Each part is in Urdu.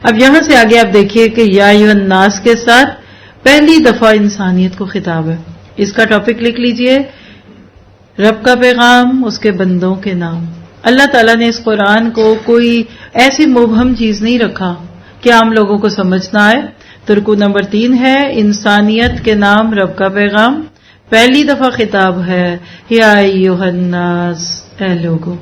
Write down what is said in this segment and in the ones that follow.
اب یہاں سے آگے آپ دیکھیے کہ یا ایھا الناس کے ساتھ پہلی دفعہ انسانیت کو خطاب ہے. اس کا ٹاپک لکھ لیجئے، رب کا پیغام، اس کے بندوں کے نام. اللہ تعالیٰ نے اس قرآن کو کوئی ایسی مبہم چیز نہیں رکھا کہ عام لوگوں کو سمجھ نہ آئے. تو رکوع نمبر 3 ہے انسانیت کے نام، رب کا پیغام. پہلی دفعہ خطاب ہے یا ایھا الناس، اے لوگو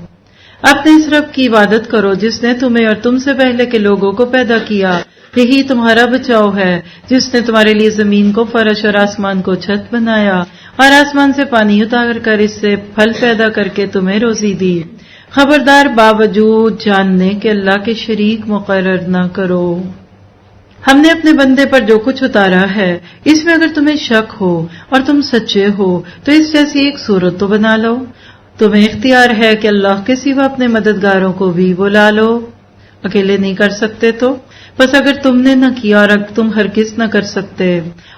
اپنے اس رب کی عبادت کرو جس نے تمہیں اور تم سے پہلے کے لوگوں کو پیدا کیا. یہی تمہارا بچاؤ ہے جس نے تمہارے لیے زمین کو فرش اور آسمان کو چھت بنایا اور آسمان سے پانی اتار کر اس سے پھل پیدا کر کے تمہیں روزی دی. خبردار باوجود جاننے کہ اللہ کے شریک مقرر نہ کرو. ہم نے اپنے بندے پر جو کچھ اتارا ہے اس میں اگر تمہیں شک ہو اور تم سچے ہو تو اس جیسی ایک صورت تو بنا لو. تمہیں اختیار ہے کہ اللہ کے سوا اپنے مددگاروں کو بھی بلا لو. اکیلے نہیں کر سکتے تو بس اگر تم نے نہ کیا اور اگر تم ہرگز نہ کر سکتے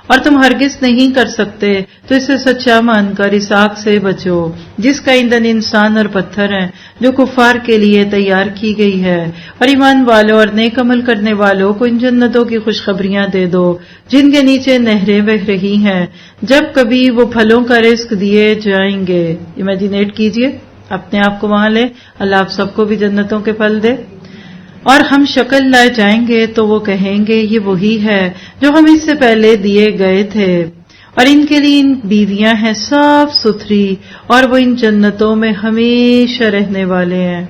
اور تم ہرگز نہیں کر سکتے تو اسے سچا مان کر اس آگ سے بچو جس کا ایندھن انسان اور پتھر ہے جو کفار کے لیے تیار کی گئی ہے. اور ایمان والوں اور نیک عمل کرنے والوں کو ان جنتوں کی خوشخبریاں دے دو جن کے نیچے نہریں بہہ رہی ہیں جب کبھی وہ پھلوں کا رزق دیے جائیں گے. امیجنیٹ کیجئے اپنے آپ کو وہاں لے. اللہ آپ سب کو بھی جنتوں کے پھل دے. اور ہم شکل لائے جائیں گے تو وہ کہیں گے یہ وہی ہے جو ہم اس سے پہلے دیے گئے تھے. اور ان کے لیے بیویاں ہیں صاف ستھری اور وہ ان جنتوں میں ہمیشہ رہنے والے ہیں.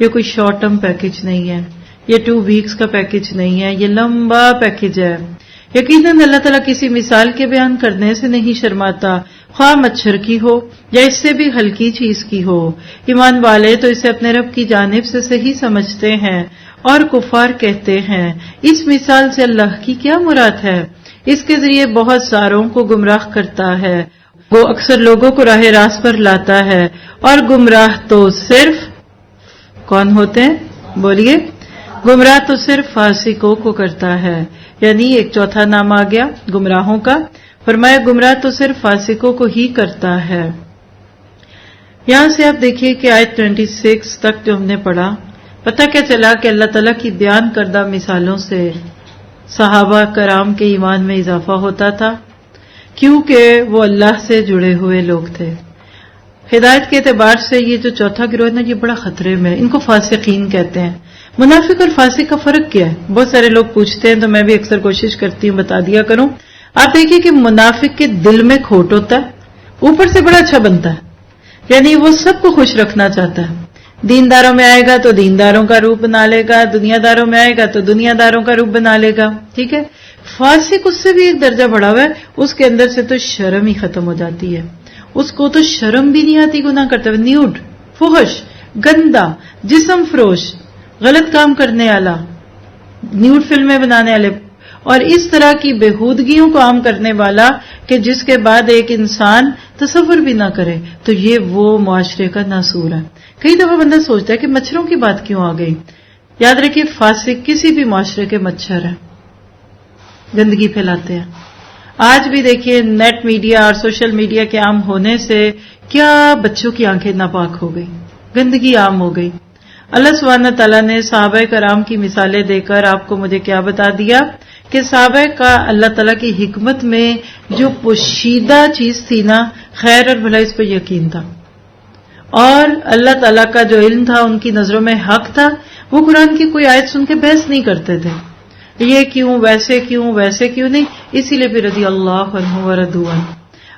یہ کوئی شارٹ ٹرم پیکج نہیں ہے، یہ 2 ویکس کا پیکج نہیں ہے، یہ لمبا پیکج ہے. یقیناً اللہ تعالیٰ کسی مثال کے بیان کرنے سے نہیں شرماتا، خواہ مچھر کی ہو یا اس سے بھی ہلکی چیز کی ہو. ایمان والے تو اسے اپنے رب کی جانب سے صحیح سمجھتے ہیں اور کفار کہتے ہیں اس مثال سے اللہ کی کیا مراد ہے. اس کے ذریعے بہت ساروں کو گمراہ کرتا ہے. وہ اکثر لوگوں کو راہ راست پر لاتا ہے اور گمراہ تو صرف کون ہوتے ہیں؟ بولیے. گمراہ تو صرف فاسقوں کو کرتا ہے. یعنی ایک چوتھا نام آ گیا گمراہوں کا. فرمایا گمراہ تو صرف فاسقوں کو ہی کرتا ہے. یہاں سے آپ دیکھیے کہ آیت 26 تک جو ہم نے پڑھا، پتہ کیا چلا کہ اللہ تعالیٰ کی بیان کردہ مثالوں سے صحابہ کرام کے ایمان میں اضافہ ہوتا تھا کیونکہ وہ اللہ سے جڑے ہوئے لوگ تھے. ہدایت کے اعتبار سے یہ جو چوتھا گروہ ہے نا، یہ بڑا خطرے میں، ان کو فاسقین کہتے ہیں. منافق اور فاسق کا فرق کیا ہے؟ بہت سارے لوگ پوچھتے ہیں تو میں بھی اکثر کوشش کرتی ہوں بتا دیا کروں. آپ دیکھیے کہ منافق کے دل میں کھوٹ ہوتا ہے، اوپر سے بڑا اچھا بنتا ہے، یعنی وہ سب کو خوش رکھنا چاہتا ہے. دینداروں میں آئے گا تو دینداروں کا روپ بنا لے گا، دنیا داروں میں آئے گا تو دنیا داروں کا روپ بنا لے گا. ٹھیک ہے. فاسق اس سے بھی ایک درجہ بڑھا ہوا ہے، اس کے اندر سے تو شرم ہی ختم ہو جاتی ہے. اس کو تو شرم بھی نہیں آتی گناہ کرتے ہوئے. نیوڈ، فحش، گندا، جسم فروش، غلط کام کرنے والا، نیوڈ فلمیں بنانے والے اور اس طرح کی بےہودگیوں کو عام کرنے والا کہ جس کے بعد ایک انسان تصور بھی نہ کرے، تو یہ وہ معاشرے کا ناسور ہے. کئی دفعہ بندہ سوچتا ہے کہ مچھروں کی بات کیوں آ گئی. یاد رکھیے فاسق کسی بھی معاشرے کے مچھر ہیں، گندگی پھیلاتے ہیں. آج بھی دیکھیے نیٹ میڈیا اور سوشل میڈیا کے عام ہونے سے کیا بچوں کی آنکھیں ناپاک ہو گئی، گندگی عام ہو گئی. اللہ سبحانہ تعالیٰ نے صحابہ کرام کی مثالیں دے کر آپ کو مجھے کیا بتا دیا کہ صحابہ کا اللہ تعالیٰ کی حکمت میں جو پوشیدہ چیز تھی نا، خیر اور بھلائی، اس پہ یقین تھا. اور اللہ تعالیٰ کا جو علم تھا ان کی نظروں میں حق تھا. وہ قرآن کی کوئی آیت سن کے بحث نہیں کرتے تھے، یہ کیوں، ویسے کیوں، ویسے کیوں نہیں. اسی لیے بھی رضی اللہ عنہ ورضوا عنہ.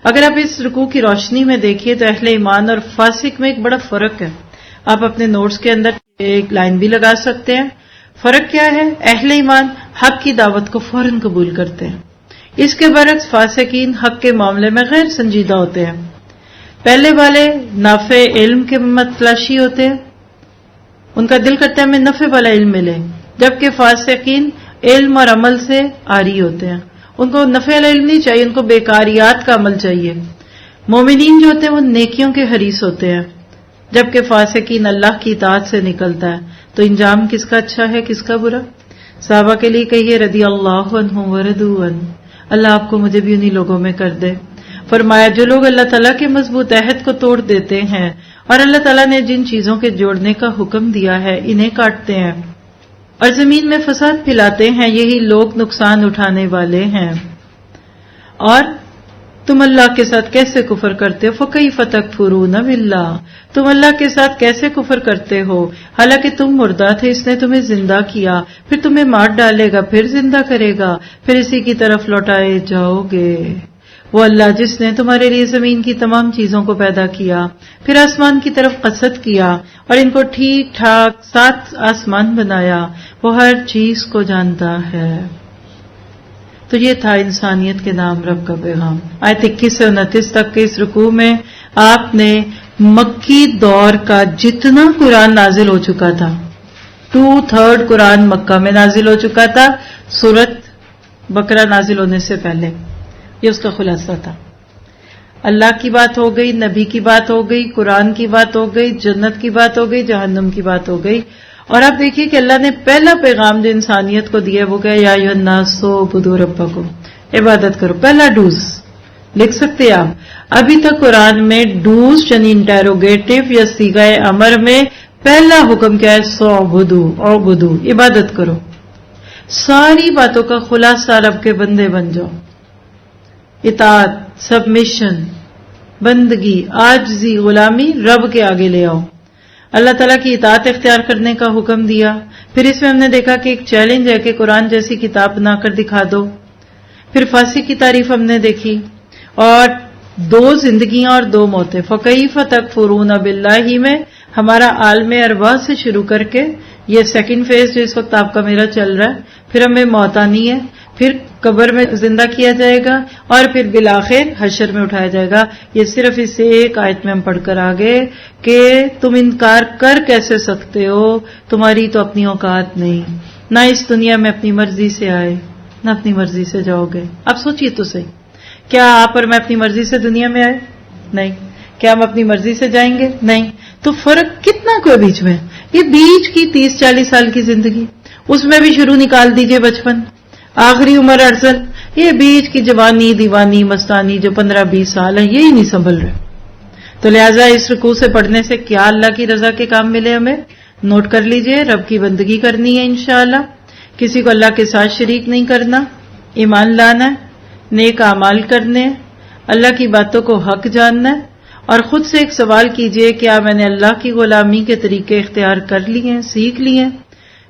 اگر آپ اس رکوع کی روشنی میں دیکھیے تو اہل ایمان اور فاسق میں ایک بڑا فرق ہے. آپ اپنے نوٹس کے اندر ایک لائن بھی لگا سکتے ہیں. فرق کیا ہے؟ اہل ایمان حق کی دعوت کو فوراً قبول کرتے ہیں. اس کے برعکس فاسقین حق کے معاملے میں غیر سنجیدہ ہوتے ہیں. پہلے والے نافع علم کے متلاشی ہوتے ہیں، ان کا دل کرتا ہے ہمیں نفع والا علم ملے، جبکہ فاسقین علم اور عمل سے عاری ہوتے ہیں. ان کو نفع والا علم نہیں چاہیے، ان کو بیکاریات کا عمل چاہیے. مومنین جو ہوتے ہیں وہ نیکیوں کے حریص ہوتے ہیں، جبکہ فاسقین اللہ کی اطاعت سے نکلتا ہے. تو انجام کس کا اچھا ہے، کس کا برا؟ صحابہ کے لیے کہیے رضی اللہ عنہ ورضوا عنہ. اللہ آپ کو مجھے بھی انہی لوگوں میں کر دے. فرمایا جو لوگ اللہ تعالیٰ کے مضبوط عہد کو توڑ دیتے ہیں اور اللہ تعالیٰ نے جن چیزوں کے جوڑنے کا حکم دیا ہے انہیں کاٹتے ہیں اور زمین میں فساد پھیلاتے ہیں، یہی لوگ نقصان اٹھانے والے ہیں۔ اور تم اللہ کے ساتھ کیسے کفر کرتے ہو؟ فَكَيْفَ تَكْفُرُونَ بِاللَّهِ، تم اللہ کے ساتھ کیسے کفر کرتے ہو حالانکہ تم مردہ تھے، اس نے تمہیں زندہ کیا، پھر تمہیں مار ڈالے گا، پھر زندہ کرے گا، پھر اسی کی طرف لوٹائے جاؤ گے۔ وہ اللہ جس نے تمہارے لیے زمین کی تمام چیزوں کو پیدا کیا، پھر آسمان کی طرف قصد کیا اور ان کو ٹھیک ٹھاک 7 آسمان بنایا، وہ ہر چیز کو جانتا ہے۔ تو یہ تھا انسانیت کے نام رب کا پیغام۔ آیت 21 سے 29 تک کے اس رکوع میں آپ نے مکی دور کا جتنا قرآن نازل ہو چکا تھا، 2/3 قرآن مکہ میں نازل ہو چکا تھا، سورۃ بقرہ نازل ہونے سے پہلے، یہ اس کا خلاصہ تھا۔ اللہ کی بات ہو گئی، نبی کی بات ہو گئی، قرآن کی بات ہو گئی، جنت کی بات ہو گئی، جہنم کی بات ہو گئی۔ اور آپ دیکھیے کہ اللہ نے پہلا پیغام جو انسانیت کو دیا وہ کیا؟ یا ایھا الناس اعبدوا ربکم، عبادت کرو۔ پہلا ڈوز لکھ سکتے آپ۔ ابھی تک قرآن میں ڈوز یعنی انٹیروگیٹو یا صیغہ امر میں پہلا حکم کیا ہے؟ اعبدوا، عبادت کرو۔ ساری باتوں کا خلاصہ رب کے بندے بن جاؤ، اطاعت، سبمیشن، بندگی، عاجزی، غلامی رب کے آگے لے آؤ۔ اللہ تعالیٰ کی اطاعت اختیار کرنے کا حکم دیا۔ پھر اس میں ہم نے دیکھا کہ ایک چیلنج ہے کہ قرآن جیسی کتاب بنا کر دکھا دو۔ پھر پھانسی کی تعریف ہم نے دیکھی، اور 2 زندگیاں اور 2 موتیں۔ فَكَيْفَ تَكْفُرُونَ بِاللَّهِ میں ہمارا عالم ارواح سے شروع کر کے یہ سیکنڈ فیز جو اس وقت آپ کا میرا چل رہا ہے، پھر ہمیں موت آنی ہے، پھر قبر میں زندہ کیا جائے گا، اور پھر بالآخر حشر میں اٹھایا جائے گا۔ یہ صرف اس ایک آیت میں ہم پڑھ کر آگے کہ تم انکار کر کیسے سکتے ہو، تمہاری تو اپنی اوقات نہیں، نہ اس دنیا میں اپنی مرضی سے آئے نہ اپنی مرضی سے جاؤ گے۔ اب سوچئے تو صحیح، کیا آپ اور میں اپنی مرضی سے دنیا میں آئے؟ نہیں۔ کیا ہم اپنی مرضی سے جائیں گے؟ نہیں۔ تو فرق کتنا کوئی بیچ میں؟ یہ بیچ کی 30-40 سال کی زندگی، اس میں بھی شروع نکال دیجئے بچپن، آخری عمر ارسل، یہ بیچ کی جوانی، دیوانی، مستانی جو 15-20 سال ہیں، یہی نہیں سنبھل رہے۔ تو لہٰذا اس رکوع سے پڑھنے سے کیا اللہ کی رضا کے کام ملے ہمیں؟ نوٹ کر لیجئے، رب کی بندگی کرنی ہے انشاءاللہ، کسی کو اللہ کے ساتھ شریک نہیں کرنا، ایمان لانا ہے، نیک اعمال کرنے ہیں، اللہ کی باتوں کو حق جاننا ہے، اور خود سے ایک سوال کیجئے کیا میں نے اللہ کی غلامی کے طریقے اختیار کر لیے ہیں، سیکھ لیے ہیں؟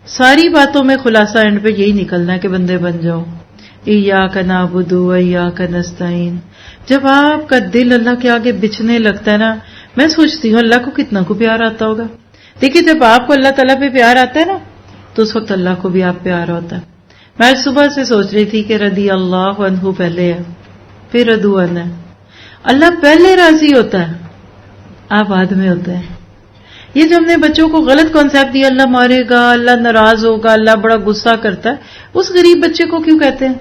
ساری باتوں میں خلاصہ اینڈ پہ یہی نکلنا ہے کہ بندے بن جاؤ۔ ایاک نعبد و ایاک نستعین۔ جب آپ کا دل اللہ کے آگے بچھنے لگتا ہے نا، میں سوچتی ہوں اللہ کو کتنا کو پیار آتا ہوگا۔ دیکھیے جب آپ کو اللہ تعالیٰ پہ پیار آتا ہے نا، تو اس وقت اللہ کو بھی آپ پیار ہوتا ہے۔ میں آج صبح سے سوچ رہی تھی کہ رضی اللہ عنہ پہلے ہے، پھر رضو عنہ ہے۔ اللہ پہلے راضی ہوتا ہے، آپ بعد میں ہوتا ہے۔ یہ جو ہم نے بچوں کو غلط کانسیپٹ دیا، اللہ مارے گا، اللہ ناراض ہوگا، اللہ بڑا غصہ کرتا ہے، اس غریب بچے کو کیوں کہتے ہیں؟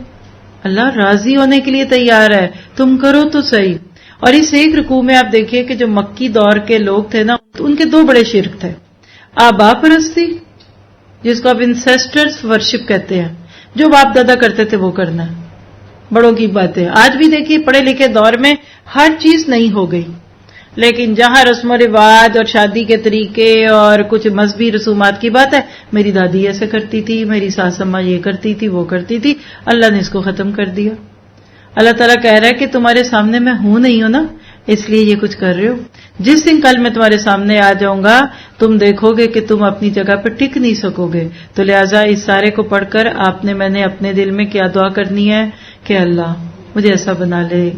اللہ راضی ہونے کے لیے تیار ہے، تم کرو تو صحیح۔ اور اس ایک رکوع میں آپ دیکھیے کہ جو مکی دور کے لوگ تھے نا، ان کے 2 بڑے شرک تھے۔ آبا پرستی، جس کو آپ انسیسٹرز ورشپ کہتے ہیں، جو باپ دادا کرتے تھے وہ کرنا ہے، بڑوں کی باتیں۔ آج بھی دیکھیے پڑھے لکھے دور میں ہر چیز نہیں ہو گئی، لیکن جہاں رسم و رواج اور شادی کے طریقے اور کچھ مذہبی رسومات کی بات ہے، میری دادی ایسے کرتی تھی، میری ساس اماں یہ کرتی تھی، وہ کرتی تھی، اللہ نے اس کو ختم کر دیا۔ اللہ تعالیٰ کہہ رہا ہے کہ تمہارے سامنے میں ہوں نہیں ہوں نا، اس لیے یہ کچھ کر رہے ہو۔ جس دن کل میں تمہارے سامنے آ جاؤں گا، تم دیکھو گے کہ تم اپنی جگہ پہ ٹک نہیں سکو گے۔ تو لہٰذا اس سارے کو پڑھ کر میں نے اپنے دل میں کیا دعا کرنی ہے کہ اللہ مجھے ایسا بنا لے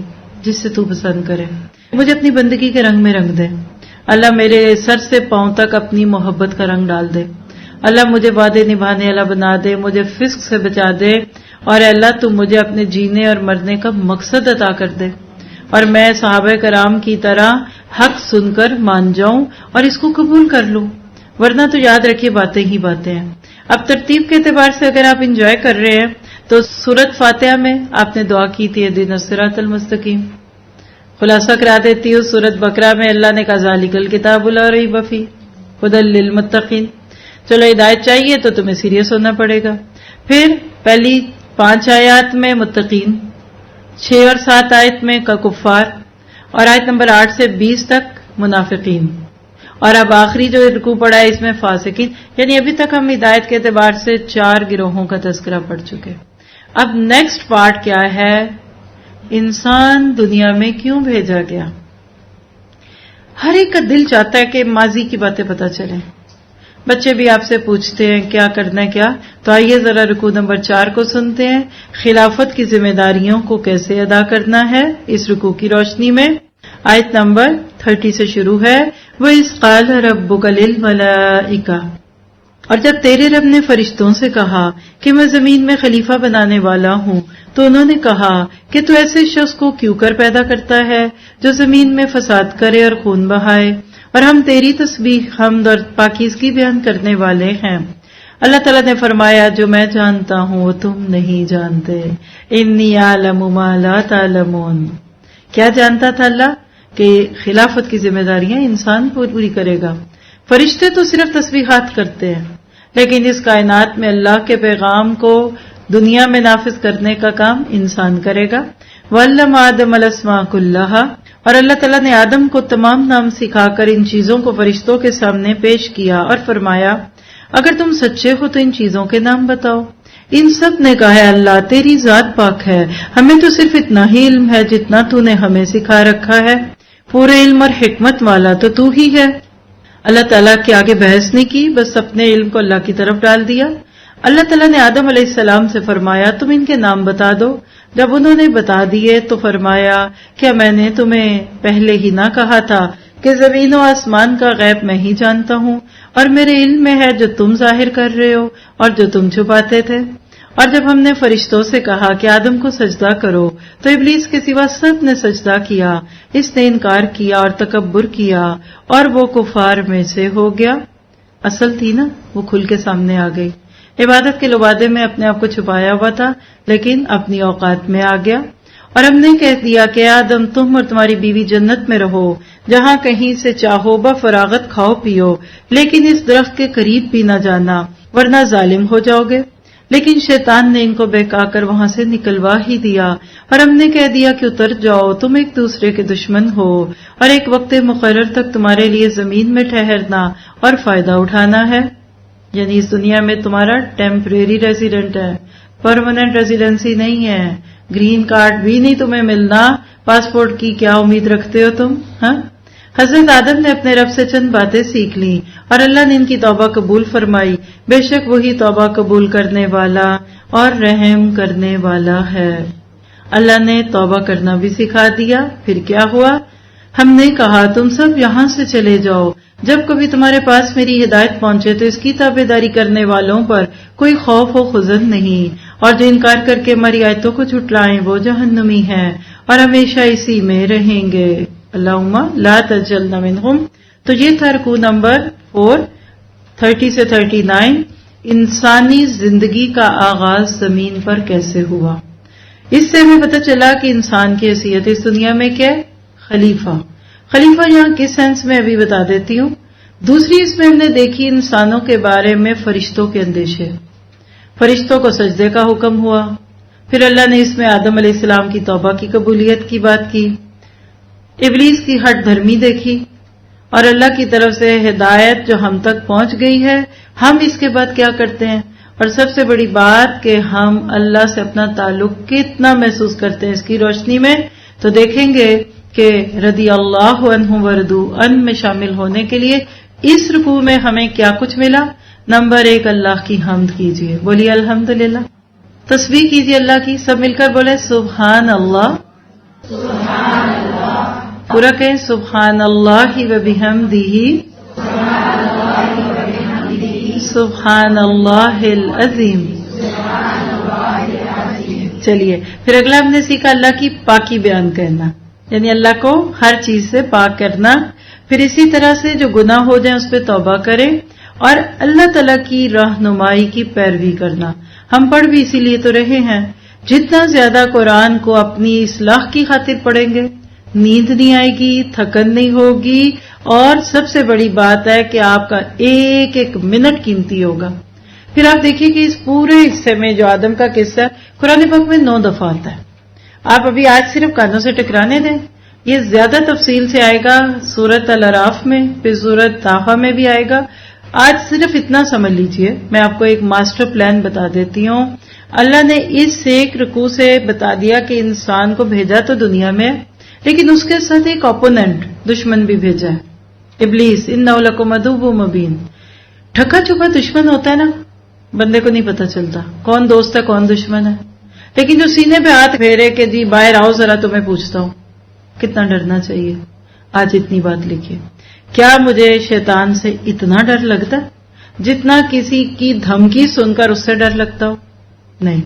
جس سے تو پسند کرے، مجھے اپنی بندگی کے رنگ میں رنگ دے۔ اللہ میرے سر سے پاؤں تک اپنی محبت کا رنگ ڈال دے۔ اللہ مجھے وعدے نبھانے والا بنا دے، مجھے فسق سے بچا دے، اور اللہ تم مجھے اپنے جینے اور مرنے کا مقصد عطا کر دے، اور میں صحابہ کرام کی طرح حق سن کر مان جاؤں اور اس کو قبول کر لوں، ورنہ تو یاد رکھیے باتیں ہی باتیں ہیں۔ اب ترتیب کے اعتبار سے اگر آپ انجوائے کر رہے ہیں تو سورۃ فاتحہ میں آپ نے دعا کی تھی اہدنا الصراط المستقیم۔ خلاصہ کرا دیتی ہوں، سورۃ بقرہ میں اللہ نے کہا ذالک الکتاب لا ریب فیہ ھدی للمتقین۔ چلو ہدایت چاہیے تو تمہیں سیریس ہونا پڑے گا۔ پھر پہلی 5 آیات میں متقین، 6 اور 7 آیت میں کفار، اور آیت نمبر 8 سے 20 تک منافقین، اور اب آخری جو رکوع پڑھا ہے اس میں فاسقین، یعنی ابھی تک ہم ہدایت کے اعتبار سے 4 گروہوں کا تذکرہ پڑھ چکے. اب نیکسٹ پارٹ کیا ہے؟ انسان دنیا میں کیوں بھیجا گیا؟ ہر ایک کا دل چاہتا ہے کہ ماضی کی باتیں پتہ چلیں. بچے بھی آپ سے پوچھتے ہیں کیا کرنا ہے کیا. تو آئیے ذرا رکوع نمبر 4 کو سنتے ہیں. خلافت کی ذمہ داریوں کو کیسے ادا کرنا ہے اس رکوع کی روشنی میں. آیت نمبر 30 سے شروع ہے. وَإِذْ قَالَ رَبُّكَ لِلْمَلَائِكَةِ، اور جب تیرے رب نے فرشتوں سے کہا کہ میں زمین میں خلیفہ بنانے والا ہوں، تو انہوں نے کہا کہ تو ایسے شخص کو کیوں کر پیدا کرتا ہے جو زمین میں فساد کرے اور خون بہائے، اور ہم تیری تسبیح، حمد اور پاکیزگی بیان کرنے والے ہیں. اللہ تعالیٰ نے فرمایا جو میں جانتا ہوں وہ تم نہیں جانتے. انی اعلم ما لا تعلمون. کیا جانتا تھا اللہ؟ کہ خلافت کی ذمہ داریاں انسان پوری کرے گا. فرشتے تو صرف تسبیحات کرتے ہیں، لیکن اس کائنات میں اللہ کے پیغام کو دنیا میں نافذ کرنے کا کام انسان کرے گا. وَعَلَّمَ آدَمَ الْأَسْمَاءَ كُلَّهَا، اور اللہ تعالیٰ نے آدم کو تمام نام سکھا کر ان چیزوں کو فرشتوں کے سامنے پیش کیا اور فرمایا اگر تم سچے ہو تو ان چیزوں کے نام بتاؤ. ان سب نے کہا ہے اللہ تیری ذات پاک ہے، ہمیں تو صرف اتنا ہی علم ہے جتنا تو نے ہمیں سکھا رکھا ہے. پورے علم اور حکمت والا تو ہی ہے. اللہ تعالیٰ کے آگے بحث نہیں کی، بس اپنے علم کو اللہ کی طرف ڈال دیا. اللہ تعالیٰ نے آدم علیہ السلام سے فرمایا تم ان کے نام بتا دو. جب انہوں نے بتا دیے تو فرمایا کیا میں نے تمہیں پہلے ہی نہ کہا تھا کہ زمین و آسمان کا غیب میں ہی جانتا ہوں، اور میرے علم میں ہے جو تم ظاہر کر رہے ہو اور جو تم چھپاتے تھے. اور جب ہم نے فرشتوں سے کہا کہ آدم کو سجدہ کرو تو ابلیس کے سوا سب نے سجدہ کیا. اس نے انکار کیا اور تکبر کیا اور وہ کفار میں سے ہو گیا. اصل تھی نا وہ کھل کے سامنے آ گئی. عبادت کے لبادے میں اپنے آپ کو چھپایا ہوا تھا لیکن اپنی اوقات میں آ گیا. اور ہم نے کہہ دیا کہ آدم تم اور تمہاری بیوی جنت میں رہو، جہاں کہیں سے چاہو بفراغت کھاؤ پیو، لیکن اس درخت کے قریب بھی نہ جانا ورنہ ظالم ہو جاؤ گے. لیکن شیطان نے ان کو بہکا کر وہاں سے نکلوا ہی دیا اور ہم نے کہہ دیا کہ اتر جاؤ، تم ایک دوسرے کے دشمن ہو اور ایک وقت مقرر تک تمہارے لیے زمین میں ٹھہرنا اور فائدہ اٹھانا ہے. یعنی اس دنیا میں تمہارا ٹیمپریری ریزیڈنٹ ہے، پرماننٹ ریزیڈنسی نہیں ہے. گرین کارڈ بھی نہیں تمہیں ملنا، پاسپورٹ کی کیا امید رکھتے ہو تم؟ ہاں. حضرت آدم نے اپنے رب سے چند باتیں سیکھ لیں اور اللہ نے ان کی توبہ قبول فرمائی. بے شک وہی توبہ قبول کرنے والا اور رحم کرنے والا ہے. اللہ نے توبہ کرنا بھی سکھا دیا. پھر کیا ہوا؟ ہم نے کہا تم سب یہاں سے چلے جاؤ. جب کبھی تمہارے پاس میری ہدایت پہنچے تو اس کی تابعداری کرنے والوں پر کوئی خوف و خزن نہیں، اور جو انکار کر کے ہماری آیتوں کو جھٹلائیں وہ جہنمی ہیں اور ہمیشہ اسی میں رہیں گے. اللہم لا تجعلنا منہم. تو یہ تھا رکوع نمبر 4 30 سے 39. انسانی زندگی کا آغاز زمین پر کیسے ہوا؟ اس سے ہمیں پتہ چلا کہ انسان کی حیثیت اس دنیا میں کیا ہے؟ خلیفہ. خلیفہ یہاں کس سینس میں ابھی بتا دیتی ہوں. دوسری اس میں ہم نے دیکھی انسانوں کے بارے میں فرشتوں کے اندیشے. فرشتوں کو سجدے کا حکم ہوا. پھر اللہ نے اس میں آدم علیہ السلام کی توبہ کی قبولیت کی بات کی. ابلیس کی ہٹ دھرمی دیکھی اور اللہ کی طرف سے ہدایت جو ہم تک پہنچ گئی ہے، ہم اس کے بعد کیا کرتے ہیں، اور سب سے بڑی بات کہ ہم اللہ سے اپنا تعلق کتنا محسوس کرتے ہیں اس کی روشنی میں. تو دیکھیں گے کہ رضی اللہ عنہ ورضوا عنہ میں شامل ہونے کے لیے اس رکوع میں ہمیں کیا کچھ ملا. نمبر 1 اللہ کی حمد کیجیے. بولیے الحمدللہ. تسبیح کیجیے اللہ کی. سب مل کر بولے سبحان اللہ. سبحان اللہ. پورا کہیں سبحان اللہ و بحمدہ. سبحان اللہ العظیم. چلیے پھر اگلا ہم نے سیکھا اللہ کی پاکی بیان کرنا، یعنی اللہ کو ہر چیز سے پاک کرنا. پھر اسی طرح سے جو گناہ ہو جائیں اس پہ توبہ کریں اور اللہ تعالیٰ کی رہنمائی کی پیروی کرنا. ہم پڑھ بھی اسی لیے تو رہے ہیں. جتنا زیادہ قرآن کو اپنی اصلاح کی خاطر پڑھیں گے، نیند نہیں آئے گی، تھکن نہیں ہوگی، اور سب سے بڑی بات ہے کہ آپ کا ایک ایک منٹ قیمتی ہوگا. پھر آپ دیکھیے کہ اس پورے حصے میں جو آدم کا قصہ ہے قرآن پاک میں 9 دفعہ آتا ہے. آپ ابھی آج صرف کانوں سے ٹکرانے دیں، یہ زیادہ تفصیل سے آئے گا سورۃ الاعراف میں، پھر سورۃ طٰہٰ میں بھی آئے گا. آج صرف اتنا سمجھ لیجئے، میں آپ کو ایک ماسٹر پلان بتا دیتی ہوں. اللہ نے اس ایک رکوع سے بتا دیا کہ انسان کو بھیجا تو دنیا میں، لیکن اس کے ساتھ ایک اپوننٹ دشمن بھی بھیجا ہے، ابلیس. انہ لکم عدو مبین. ٹھکا چھپا دشمن ہوتا ہے نا، بندے کو نہیں پتا چلتا کون دوست ہے کون دشمن ہے، لیکن جو سینے پہ ہاتھ پھیرے کہ جی باہر آؤ ذرا تو میں پوچھتا ہوں، کتنا ڈرنا چاہیے. آج اتنی بات لکھیے، کیا مجھے شیطان سے اتنا ڈر لگتا ہے جتنا کسی کی دھمکی سن کر اس سے ڈر لگتا ہو؟ نہیں.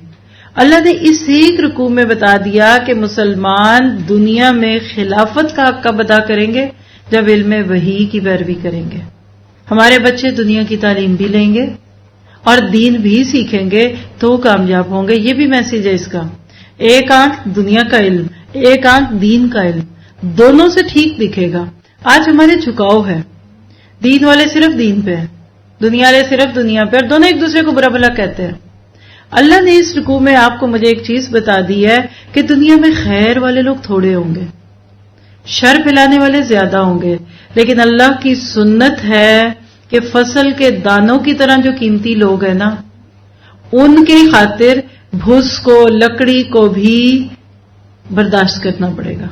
اللہ نے اس ایک رکوع میں بتا دیا کہ مسلمان دنیا میں خلافت کا حق کب ادا کریں گے؟ جب علم وحی کی پیروی کریں گے. ہمارے بچے دنیا کی تعلیم بھی لیں گے اور دین بھی سیکھیں گے تو کامیاب ہوں گے. یہ بھی میسج ہے اس کا. ایک آنکھ دنیا کا علم، ایک آنکھ دین کا علم، دونوں سے ٹھیک دکھے گا. آج ہمارے جھکاؤ ہے، دین والے صرف دین پہ ہیں، دنیا والے صرف دنیا پہ، اور دونوں ایک دوسرے کو برا بھلا کہتے ہیں. اللہ نے اس رکوع میں آپ کو مجھے ایک چیز بتا دی ہے کہ دنیا میں خیر والے لوگ تھوڑے ہوں گے، شر پھیلانے والے زیادہ ہوں گے، لیکن اللہ کی سنت ہے کہ فصل کے دانوں کی طرح جو قیمتی لوگ ہیں نا، ان کی خاطر بھوس کو، لکڑی کو بھی برداشت کرنا پڑے گا.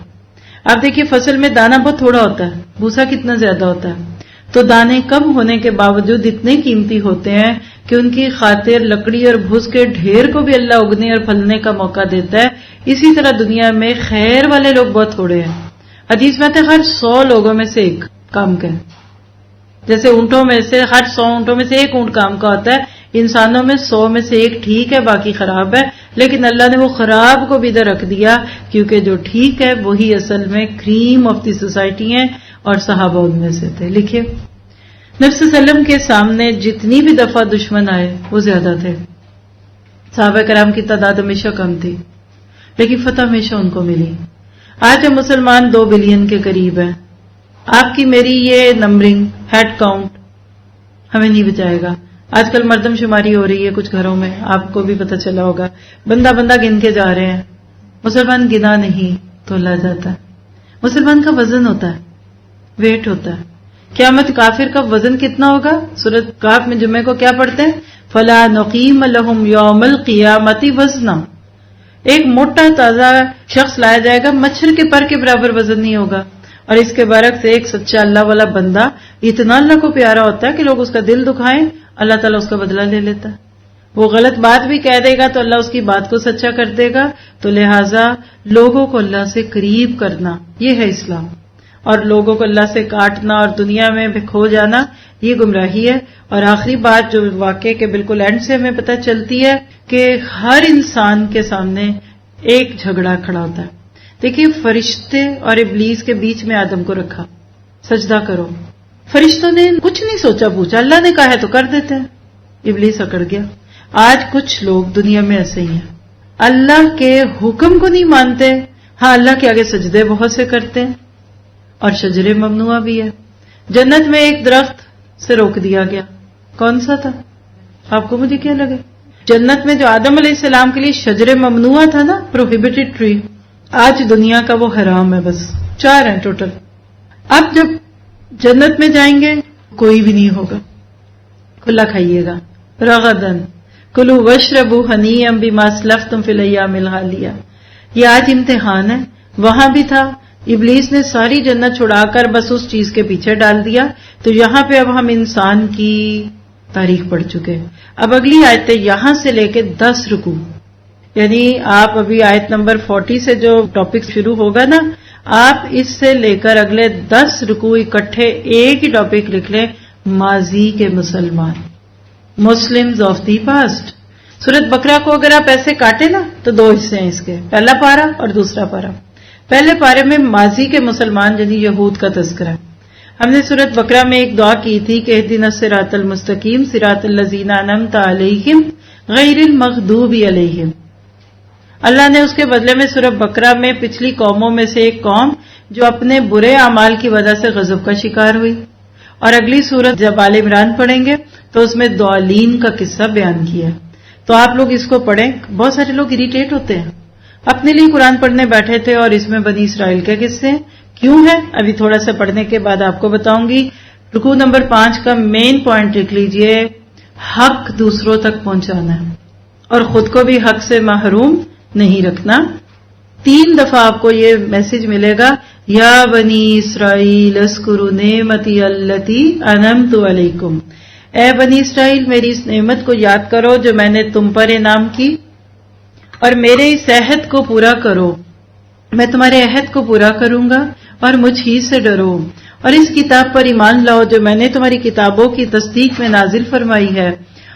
آپ دیکھیے فصل میں دانا بہت تھوڑا ہوتا ہے، بھوسا کتنا زیادہ ہوتا ہے، تو دانے کم ہونے کے باوجود اتنے قیمتی ہوتے ہیں کہ ان کی خاطر لکڑی اور بھوس کے ڈھیر کو بھی اللہ اگنے اور پھلنے کا موقع دیتا ہے. اسی طرح دنیا میں خیر والے لوگ بہت تھوڑے ہیں. حدیث میں ہر 100 لوگوں میں سے ایک کام کا ہے. جیسے اونٹوں میں سے ہر 100 اونٹوں میں سے ایک اونٹ کام کا ہوتا ہے، انسانوں میں 100 میں سے ایک ٹھیک ہے، باقی خراب ہے. لیکن اللہ نے وہ خراب کو بھی ادھر رکھ دیا، کیونکہ جو ٹھیک ہے وہی اصل میں کریم آف دی سوسائٹی ہیں، اور صحابہ ان میں سے تھے. لکھیے نبی صلی اللہ علیہ وسلم کے سامنے جتنی بھی دفعہ دشمن آئے وہ زیادہ تھے. صحابہ کرام کی تعداد ہمیشہ کم تھی، لیکن فتح ہمیشہ ان کو ملی. آج ہم مسلمان 2 بلین کے قریب ہیں. آپ کی میری یہ نمبرنگ ہیڈ کاؤنٹ ہمیں نہیں بچائے گا. آج کل مردم شماری ہو رہی ہے کچھ گھروں میں، آپ کو بھی پتہ چلا ہوگا، بندہ بندہ گن کے جا رہے ہیں. مسلمان گنا نہیں تو اللہ جاتا ہے. مسلمان کا وزن ہوتا ہے، ویٹ ہوتا ہے. قیامت کافر کا وزن کتنا ہوگا؟ سورۃ کاف میں جمعے کو کیا پڑھتے ہیں؟ فلا نقیم لہم یوم القیامت وزنا. ایک موٹا تازہ شخص لایا جائے گا، مچھر کے پر کے برابر وزن نہیں ہوگا. اور اس کے برعکس ایک سچا اللہ والا بندہ اتنا اللہ کو پیارا ہوتا ہے کہ لوگ اس کا دل دکھائیں، اللہ تعالیٰ اس کا بدلہ لے لیتا ہے. وہ غلط بات بھی کہہ دے گا تو اللہ اس کی بات کو سچا کر دے گا. تو لہٰذا لوگوں کو اللہ سے قریب کرنا یہ ہے اسلام، اور لوگوں کو اللہ سے کاٹنا اور دنیا میں کھو جانا یہ گمراہی ہے. اور آخری بات جو واقعے کے بالکل اینڈ سے ہمیں پتہ چلتی ہے کہ ہر انسان کے سامنے ایک جھگڑا کھڑا ہوتا ہے. دیکھیے فرشتے اور ابلیس کے بیچ میں آدم کو رکھا، سجدہ کرو. فرشتوں نے کچھ نہیں سوچا پوچھا، اللہ نے کہا ہے تو کر دیتے ہیں. ابلیس اکڑ گیا. آج کچھ لوگ دنیا میں ایسے ہی ہیں، اللہ کے حکم کو نہیں مانتے، ہاں اللہ کے آگے سجدے بہت سے کرتے ہیں، اور شجر ممنوعہ بھی ہے. جنت میں ایک درخت سے روک دیا گیا، کون سا تھا؟ آپ کو مجھے کیا لگے؟ جنت میں جو آدم علیہ السلام کے لیے شجر ممنوعہ تھا نا، پروہیبٹڈ ٹری، آج دنیا کا وہ حرام ہے. بس 4 ہیں ٹوٹل. اب جب جنت میں جائیں گے کوئی بھی نہیں ہوگا، کھلا کھائیے گا. رغدن کلوا واشربوا ہنیئا بما اسلفتم فی الایام الخالیہ. یہ آج امتحان ہے. وہاں بھی تھا، ابلیس نے ساری جنت چھڑا کر بس اس چیز کے پیچھے ڈال دیا. تو یہاں پہ اب ہم انسان کی تاریخ پڑھ چکے. اب اگلی آیتیں یہاں سے لے کے 10 رکوع، یعنی آپ ابھی آیت نمبر 40 سے جو ٹاپک شروع ہوگا نا، آپ اس سے لے کر اگلے 10 رکوع اکٹھے ایک ہی ٹاپک لکھ لیں، ماضی کے مسلمان، مسلمز آف دی پاسٹ. سورۃ بقرہ کو اگر آپ ایسے کاٹے نا تو 2 حصے ہیں اس کے، پہلا پارہ اور دوسرا پارہ. پہلے پارے میں ماضی کے مسلمان یعنی یہود کا تذکرہ. ہم نے سورۃ بقرہ میں ایک دعا کی تھی کہ اہدنا الصراط المستقیم صراط الذین انعمت علیہم غیر المغضوب علیہم. اللہ نے اس کے بدلے میں سورۃ بقرہ میں پچھلی قوموں میں سے ایک قوم جو اپنے برے اعمال کی وجہ سے غضب کا شکار ہوئی، اور اگلی سورت جب آل عمران پڑھیں گے تو اس میں ضالین کا قصہ بیان کیا. تو آپ لوگ اس کو پڑھیں. بہت سارے لوگ اریٹیٹ ہوتے ہیں، اپنے لیے قرآن پڑھنے بیٹھے تھے اور اس میں بنی اسرائیل کے قصے کیوں ہے ابھی تھوڑا سا پڑھنے کے بعد آپ کو بتاؤں گی. رکوع نمبر 5 کا مین پوائنٹ لکھ لیجئے، حق دوسروں تک پہنچانا ہے اور خود کو بھی حق سے محروم نہیں رکھنا. 3 دفعہ آپ کو یہ میسج ملے گا، یا بنی اسرائیل اذکروا نعمتی التی انعمت علیکم، اے بنی اسرائیل میری اس نعمت کو یاد کرو جو میں نے تم پر انعام کی، اور میرے اس عہد کو پورا کرو، میں تمہارے عہد کو پورا کروں گا اور مجھ ہی سے ڈرو، اور اس کتاب پر ایمان لاؤ جو میں نے تمہاری کتابوں کی تصدیق میں نازل فرمائی ہے،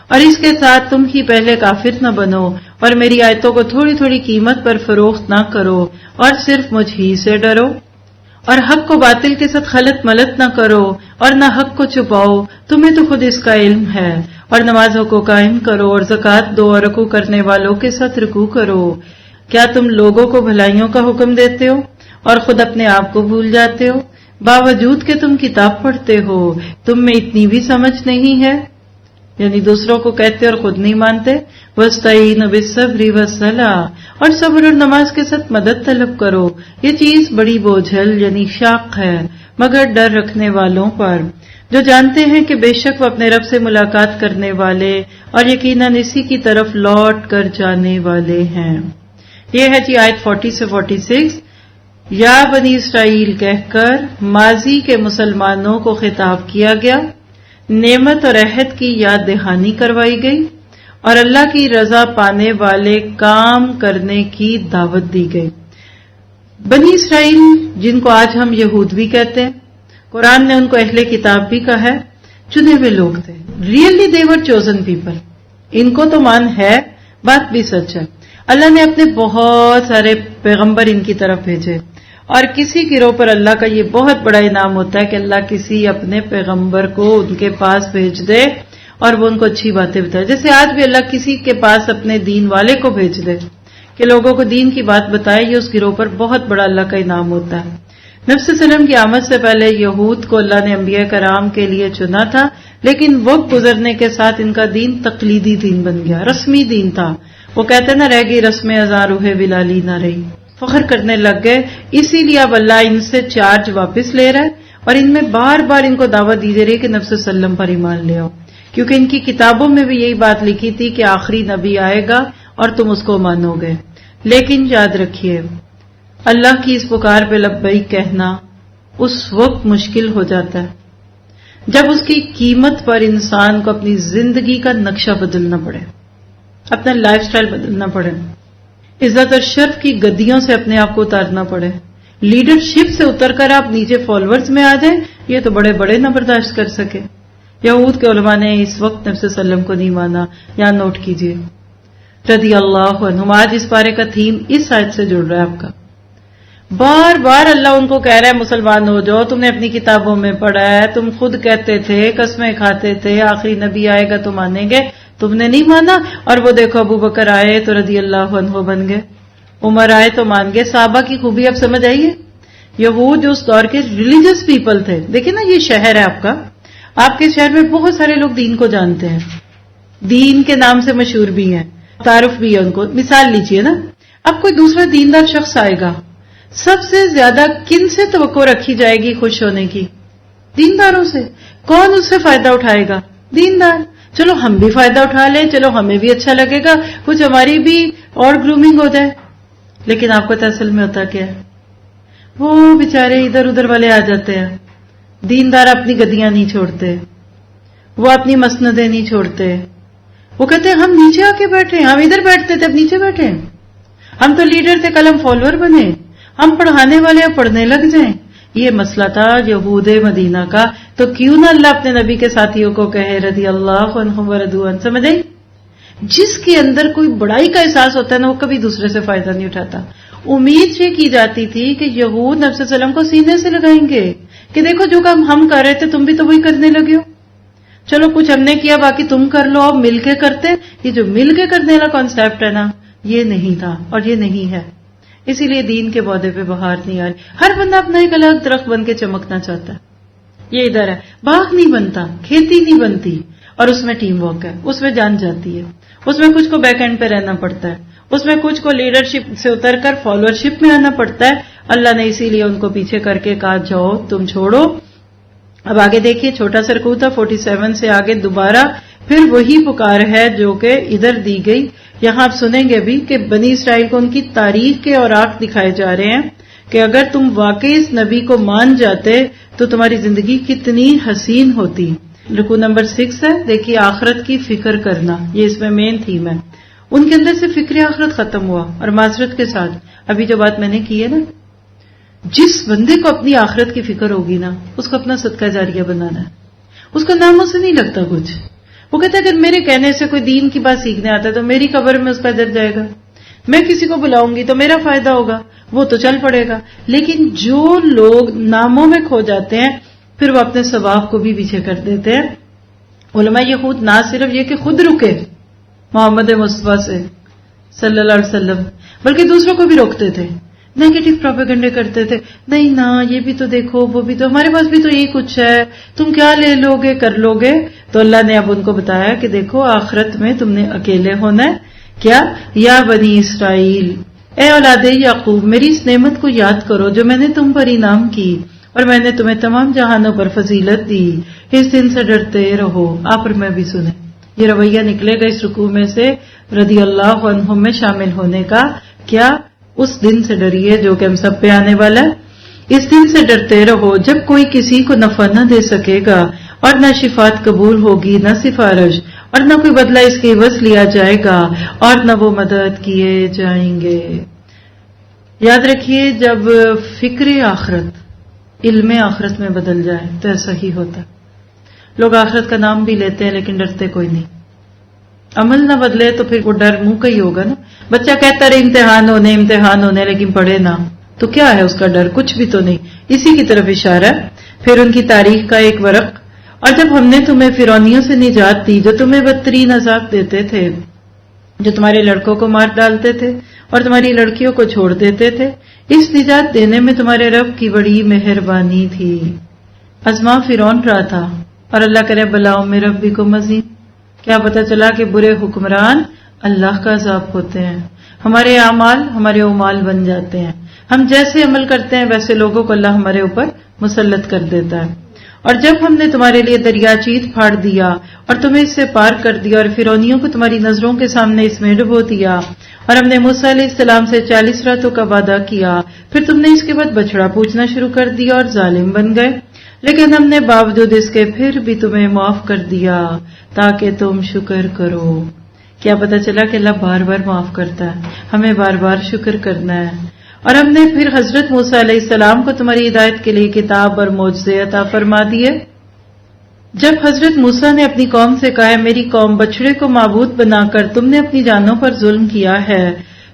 اور اس کے ساتھ تم ہی پہلے کافر نہ بنو، اور میری آیتوں کو تھوڑی تھوڑی قیمت پر فروخت نہ کرو، اور صرف مجھ ہی سے ڈرو، اور حق کو باطل کے ساتھ خلط ملط نہ کرو، اور نہ حق کو چھپاؤ، تمہیں تو خود اس کا علم ہے، اور نمازوں کو قائم کرو اور زکوٰۃ دو اور رکوع کرنے والوں کے ساتھ رکوع کرو. کیا تم لوگوں کو بھلائیوں کا حکم دیتے ہو اور خود اپنے آپ کو بھول جاتے ہو؟ باوجود کہ تم کتاب پڑھتے ہو تم میں اتنی بھی سمجھ نہیں ہے؟ یعنی دوسروں کو کہتے اور خود نہیں مانتے. وَاسْتَعِینُوا بِالصَّبْرِ وَالصَّلَاةِ، اور صبر اور نماز کے ساتھ مدد طلب کرو. یہ چیز بڑی بوجھل یعنی شاق ہے مگر ڈر رکھنے والوں پر، جو جانتے ہیں کہ بے شک وہ اپنے رب سے ملاقات کرنے والے اور یقیناً اسی کی طرف لوٹ کر جانے والے ہیں. یہ ہے جی آیت 40 سے 46. یا بنی اسرائیل کہہ کر ماضی کے مسلمانوں کو خطاب کیا گیا، نعمت اور عہد کی یاد دہانی کروائی گئی، اور اللہ کی رضا پانے والے کام کرنے کی دعوت دی گئی. بنی اسرائیل جن کو آج ہم یہود بھی کہتے ہیں، قرآن نے ان کو اہل کتاب بھی کہا ہے، چنے ہوئے لوگ تھے. Really they were chosen people. ان کو تو مان ہے، بات بھی سچ ہے. اللہ نے اپنے بہت سارے پیغمبر ان کی طرف بھیجے، اور کسی گروہ پر اللہ کا یہ بہت بڑا انعام ہوتا ہے کہ اللہ کسی اپنے پیغمبر کو ان کے پاس بھیج دے اور وہ ان کو اچھی باتیں بتائے. جیسے آج بھی اللہ کسی کے پاس اپنے دین والے کو بھیج دے کہ لوگوں کو دین کی بات بتائے، یہ اس گروہ پر بہت بڑا اللہ کا انعام ہوتا ہے. نبی صلی اللہ علیہ وسلم کی آمد سے پہلے یہود کو اللہ نے انبیاء کرام کے لیے چنا تھا، لیکن وقت گزرنے کے ساتھ ان کا دین تقلیدی دین بن گیا، رسمی دین تھا. وہ کہتے نہ رہ گئی رسم ازاں روح ولالی نہ رہی، فخر کرنے لگ گئے. اسی لیے اب اللہ ان سے چارج واپس لے رہا ہے اور ان میں بار بار ان کو دعوت دی جا رہی ہے کہ نبی صلی اللہ علیہ وسلم پر ایمان لے آؤ، کیونکہ ان کی کتابوں میں بھی یہی بات لکھی تھی کہ آخری نبی آئے گا اور تم اس کو مانو گے. لیکن یاد رکھیے اللہ کی اس پکار پہ لبیک کہنا اس وقت مشکل ہو جاتا ہے جب اس کی قیمت پر انسان کو اپنی زندگی کا نقشہ بدلنا پڑے، اپنا لائف سٹائل بدلنا پڑے، عزت اور شرف کی گدیوں سے اپنے آپ کو اتارنا پڑے. لیڈرشپ سے اتر کر آپ نیچے فالوورز میں آ جائیں، یہ تو بڑے بڑے نہ برداشت کر سکے. یہود کے علماء نے اس وقت نبی صلی اللہ علیہ وسلم کو نہیں مانا. یہاں نوٹ کیجئے رضی اللہ عنہم. آج اس پارے کا تھیم اس آیت سے جڑ رہا ہے آپ کا. بار بار اللہ ان کو کہہ رہا ہے مسلمان ہو جاؤ، تم نے اپنی کتابوں میں پڑھا ہے، تم خود کہتے تھے، قسمیں کھاتے تھے آخری نبی آئے گا تو مانیں گے، تم نے نہیں مانا. اور وہ دیکھو ابو بکر آئے تو رضی اللہ عنہ بن گئے، عمر آئے تو مان گئے. صحابہ کی خوبی اب سمجھ آئیے. یہود جو اس دور کے ریلیجس پیپل تھے، دیکھیں نا یہ شہر ہے آپ کا، آپ کے شہر میں بہت سارے لوگ دین کو جانتے ہیں، دین کے نام سے مشہور بھی ہیں، تعارف بھی ہے ان کو. مثال لیجئے نا، اب کوئی دوسرا دیندار شخص آئے گا، سب سے زیادہ کن سے توقع رکھی جائے گی خوش ہونے کی؟ دینداروں سے. کون اس سے فائدہ اٹھائے گا؟ دیندار. چلو ہم بھی فائدہ اٹھا لیں، چلو ہمیں بھی اچھا لگے گا، کچھ ہماری بھی اور گرومنگ ہو جائے. لیکن آپ کو اصل میں ہوتا کیا ہے؟ وہ بیچارے ادھر ادھر والے آ جاتے ہیں. دیندار اپنی گدیاں نہیں چھوڑتے، وہ اپنی مسندیں نہیں چھوڑتے. وہ کہتے ہیں ہم نیچے آ کے بیٹھے، ہم ادھر بیٹھتے تھے اب نیچے بیٹھے، ہم تو لیڈر تھے کل ہم فالوور بنے، ہم پڑھانے والے اب پڑھنے لگ جائیں. یہ مسئلہ تھا یہود مدینہ کا. تو کیوں نہ اللہ اپنے نبی کے ساتھیوں کو کہے رضی اللہ عنہم ورضوا عنہ. سمجھ آئی؟ جس کے اندر کوئی بڑائی کا احساس ہوتا ہے نا، وہ کبھی دوسرے سے فائدہ نہیں اٹھاتا. امید یہ کی جاتی تھی کہ یہود نبی صلی اللہ علیہ وسلم کو سینے سے لگائیں گے کہ دیکھو جو کام ہم کر رہے تھے تم بھی تو وہی کرنے لگے ہو، چلو کچھ ہم نے کیا باقی تم کر لو، اب مل کے کرتے. یہ جو مل کے کرنے والا کانسیپٹ ہے نا، یہ نہیں تھا اور یہ نہیں ہے. اسی لیے دین کے پودے پہ بہار نہیں آ رہی. ہر بندہ اپنا ایک الگ درخت بن کے چمکنا چاہتا ہے. یہ ادھر ہے، باغ نہیں بنتا، کھیتی نہیں بنتی، اور اس میں ٹیم ورک ہے، اس میں جان جاتی ہے، اس میں کچھ کو بیک اینڈ پہ رہنا پڑتا ہے، اس میں کچھ کو لیڈرشپ سے اتر کر فالوورشپ میں آنا پڑتا ہے. اللہ نے اسی لیے ان کو پیچھے کر کے کہا جاؤ تم چھوڑو. اب آگے دیکھیے چھوٹا سا رکوع تھا 47 سے آگے دوبارہ پھر وہی پکار ہے جو کہ ادھر دی گئی. یہاں آپ سنیں گے بھی کہ بنی اسرائیل کو ان کی تاریخ کے اوراق دکھائے جا رہے ہیں کہ اگر تم واقعی اس نبی کو مان جاتے تو تمہاری زندگی کتنی حسین ہوتی. رکوع نمبر 6 ہے. دیکھیے آخرت کی فکر کرنا، یہ اس میں مین تھیم ہے. ان کے اندر سے فکر آخرت ختم ہوا اور معذرت کے ساتھ ابھی جو بات میں نے کی ہے نا، جس بندے کو اپنی آخرت کی فکر ہوگی نا اس کو اپنا صدقہ جاریہ بنانا ہے. اس کو ناموں سے نہیں لگتا کچھ. وہ کہتا ہے اگر میرے کہنے سے کوئی دین کی بات سیکھنے آتا ہے تو میری قبر میں اس کا اجر جائے گا، میں کسی کو بلاؤں گی تو میرا فائدہ ہوگا، وہ تو چل پڑے گا. لیکن جو لوگ ناموں میں کھو جاتے ہیں پھر وہ اپنے ثواب کو بھی پیچھے کر دیتے ہیں. علماء یہ خود نہ صرف یہ کہ خود رکے محمد مصطفیٰ سے صلی اللہ علیہ وسلم، بلکہ دوسروں کو بھی روکتے تھے، نیگیٹو پروپیگنڈے کرتے تھے. نہیں نا، یہ بھی تو دیکھو، وہ بھی تو، ہمارے پاس بھی تو یہی کچھ ہے، تم کیا لے لو گے کر لو گے. تو اللہ نے اب ان کو بتایا کہ دیکھو آخرت میں تم نے اکیلے ہونا ہے. کیا؟ یا بنی اسرائیل، اے اولاد یعقوب، میری اس نعمت کو یاد کرو جو میں نے تم پر انعام کی اور میں نے تمہیں تمام جہانوں پر فضیلت دی. اس دن سے ڈرتے رہو. آپ اور میں بھی سنیں، یہ رویہ نکلے گا اس رکوع میں سے رضی اللہ عنہم میں شامل ہونے کا. کیا؟ اس دن سے ڈریے جو کہ ہم سب پہ آنے والا ہے. اس دن سے ڈرتے رہو جب کوئی کسی کو نفع نہ دے سکے گا اور نہ شفاعت قبول ہوگی، نہ سفارش، اور نہ کوئی بدلہ اس کے عوض لیا جائے گا اور نہ وہ مدد کیے جائیں گے. یاد رکھیے جب فکر آخرت علم آخرت میں بدل جائے تو ایسا ہی ہوتا. لوگ آخرت کا نام بھی لیتے ہیں لیکن ڈرتے کوئی نہیں. عمل نہ بدلے تو پھر وہ ڈر منہ کا ہی ہوگا نا. بچہ کہتا رہے امتحان ہونے لیکن پڑھے نہ تو کیا ہے اس کا ڈر؟ کچھ بھی تو نہیں. اسی کی طرف اشارہ. پھر ان کی تاریخ کا ایک ورق. اور جب ہم نے تمہیں فرعونیوں سے نجات دی جو تمہیں بدترین عذاب دیتے تھے، جو تمہارے لڑکوں کو مار ڈالتے تھے اور تمہاری لڑکیوں کو چھوڑ دیتے تھے، اس نجات دینے میں تمہارے رب کی بڑی مہربانی تھی. ازما فرعون رہا تھا اور اللہ کرے بلاؤں میں ربی کو مزید. کیا پتہ چلا کہ برے حکمران اللہ کا عذاب ہوتے ہیں. ہمارے اعمال ہمارے اعمال بن جاتے ہیں. ہم جیسے عمل کرتے ہیں ویسے لوگوں کو اللہ ہمارے اوپر مسلط کر دیتا ہے. اور جب ہم نے تمہارے لیے دریا چیت پھاڑ دیا اور تمہیں اس سے پار کر دیا اور فرعونیوں کو تمہاری نظروں کے سامنے اس میں ڈبو دیا، اور ہم نے موسیٰ علیہ السلام سے 40 راتوں کا وعدہ کیا، پھر تم نے اس کے بعد بچڑا پوجنا شروع کر دیا اور ظالم بن گئے، لیکن ہم نے باوجود اس کے پھر بھی تمہیں معاف کر دیا تاکہ تم شکر کرو. کیا پتہ چلا کہ اللہ بار بار معاف کرتا ہے، ہمیں بار بار شکر کرنا ہے. اور ہم نے پھر حضرت موسیٰ علیہ السلام کو تمہاری ہدایت کے لیے کتاب اور معجزے عطا فرما دیے. جب حضرت موسیٰ نے اپنی قوم سے کہا، میری قوم، بچڑے کو معبود بنا کر تم نے اپنی جانوں پر ظلم کیا ہے،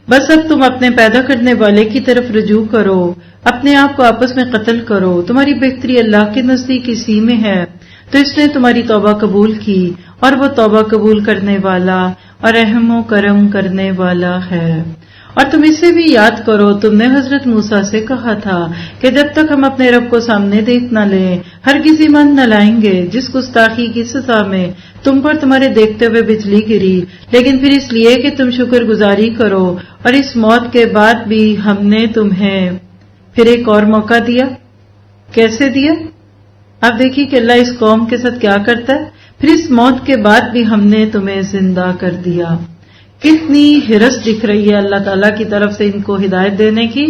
بس اب تم اپنے پیدا کرنے والے کی طرف رجوع کرو، اپنے آپ کو آپس میں قتل کرو، تمہاری بہتری اللہ کے نزدیک اسی میں ہے. تو اس نے تمہاری توبہ قبول کی اور وہ توبہ قبول کرنے والا اور رحم و کرم کرنے والا ہے. اور تم اسے بھی یاد کرو، تم نے حضرت موسیٰ سے کہا تھا کہ جب تک ہم اپنے رب کو سامنے دیکھ نہ لیں ہرگز ایمان نہ لائیں گے. جس گستاخی کی سزا میں تم پر تمہارے دیکھتے ہوئے بجلی گری، لیکن پھر اس لیے کہ تم شکر گزاری کرو، اور اس موت کے بعد بھی ہم نے تمہیں پھر ایک اور موقع دیا. کیسے دیا؟ اب دیکھیے کہ اللہ اس قوم کے ساتھ کیا کرتا ہے. پھر اس موت کے بعد بھی ہم نے تمہیں زندہ کر دیا. کتنی ہرس دکھ رہی ہے اللہ تعالیٰ کی طرف سے ان کو ہدایت دینے کی.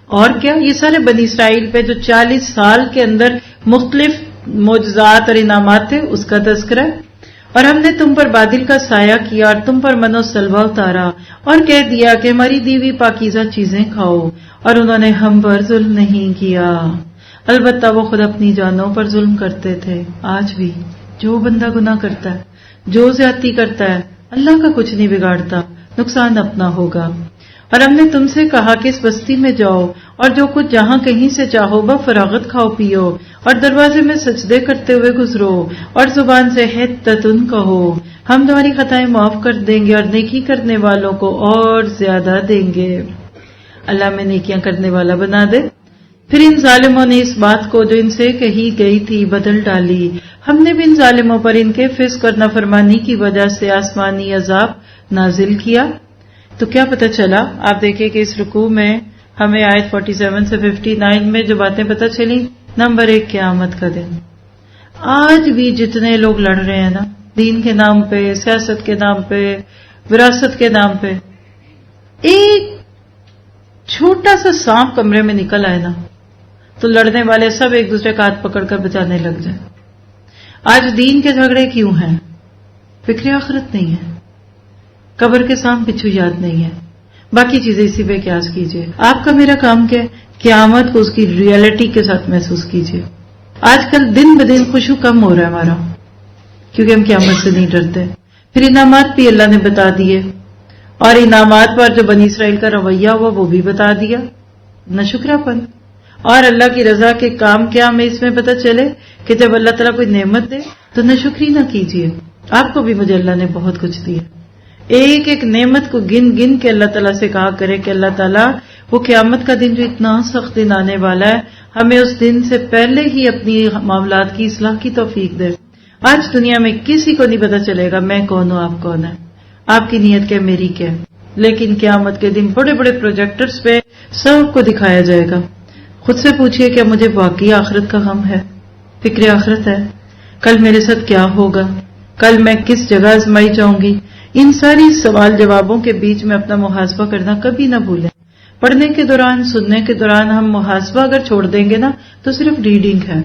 اور کیا یہ سارے بنی اسرائیل پہ جو 40 سال کے اندر مختلف معجزات اور انعامات تھے اس کا تذکرہ. اور ہم نے تم پر بادل کا سایہ کیا اور تم پر من و سلوہ اتارا اور کہہ دیا کہ ہماری دی ہوئی پاکیزہ چیزیں کھاؤ، اور انہوں نے ہم پر ظلم نہیں کیا. البتہ وہ خود اپنی جانوں پر ظلم کرتے تھے. آج بھی جو بندہ گناہ کرتا ہے، جو زیادتی کرتا ہے، اللہ کا کچھ نہیں بگاڑتا، نقصان اپنا ہوگا. اور ہم نے تم سے کہا کہ اس بستی میں جاؤ اور جو کچھ جہاں کہیں سے چاہو بفراغت کھاؤ پیو، اور دروازے میں سجدے کرتے ہوئے گزرو، اور زبان سے حتتن کہو، ہم تمہاری خطائیں معاف کر دیں گے اور نیکی کرنے والوں کو اور زیادہ دیں گے. اللہ میں نیکیاں کرنے والا بنا دے. پھر ان ظالموں نے اس بات کو جو ان سے کہی گئی تھی بدل ڈالی. ہم نے بھی ان ظالموں پر ان کے فسق اور نافرمانی کی وجہ سے آسمانی عذاب نازل کیا. تو کیا پتہ چلا؟ آپ دیکھیں کہ اس رکوع میں ہمیں آیت 47 سے 59 میں جو باتیں پتہ چلی، نمبر 1 قیامت کا دن. آج بھی جتنے لوگ لڑ رہے ہیں نا دین کے نام پہ، سیاست کے نام پہ، وراثت کے نام پہ، ایک چھوٹا سا سانپ کمرے میں نکل آئے نا تو لڑنے والے سب ایک دوسرے کا ہاتھ پکڑ کر بچانے لگ جائیں. آج دین کے جھگڑے کیوں ہیں؟ فکر آخرت نہیں ہے، قبر کے سام پچھو یاد نہیں ہے، باقی چیزیں اسی پہ قیاس کیجئے. آپ کا میرا کام کیا ہے؟ قیامت کو اس کی ریئلٹی کے ساتھ محسوس کیجئے. آج کل دن بدن خوشو کم ہو رہا ہے ہمارا، کیونکہ ہم قیامت سے نہیں ڈرتے. پھر انعامات بھی اللہ نے بتا دیے، اور انعامات پر جو بنی اسرائیل کا رویہ ہوا وہ بھی بتا دیا. نہ شکراپن اور اللہ کی رضا کے کام کیا ہمیں اس میں پتہ چلے کہ جب اللہ تعالیٰ کوئی نعمت دے تو نہ شکری نہ کیجیے. آپ کو بھی مجھے اللہ نے بہت کچھ دیا. ایک ایک نعمت کو گن گن کے اللہ تعالیٰ سے کہا کرے کہ اللہ تعالیٰ وہ قیامت کا دن جو اتنا سخت دن آنے والا ہے، ہمیں اس دن سے پہلے ہی اپنی معاملات کی اصلاح کی توفیق دے. آج دنیا میں کسی کو نہیں پتہ چلے گا میں کون ہوں، آپ کون ہیں، آپ کی نیت کیا، میری کیا. لیکن قیامت کے دن بڑے بڑے پروجیکٹرز پہ سب کو دکھایا جائے گا. خود سے پوچھئے کیا مجھے واقعی آخرت کا غم ہے، فکر آخرت ہے؟ کل میرے ساتھ کیا ہوگا، کل میں کس جگہ آزمائی جاؤں گی؟ ان ساری سوال جوابوں کے بیچ میں اپنا محاسبہ کرنا کبھی نہ بھولیں. پڑھنے کے دوران، سننے کے دوران ہم محاسبہ اگر چھوڑ دیں گے نا تو صرف ریڈنگ ہے.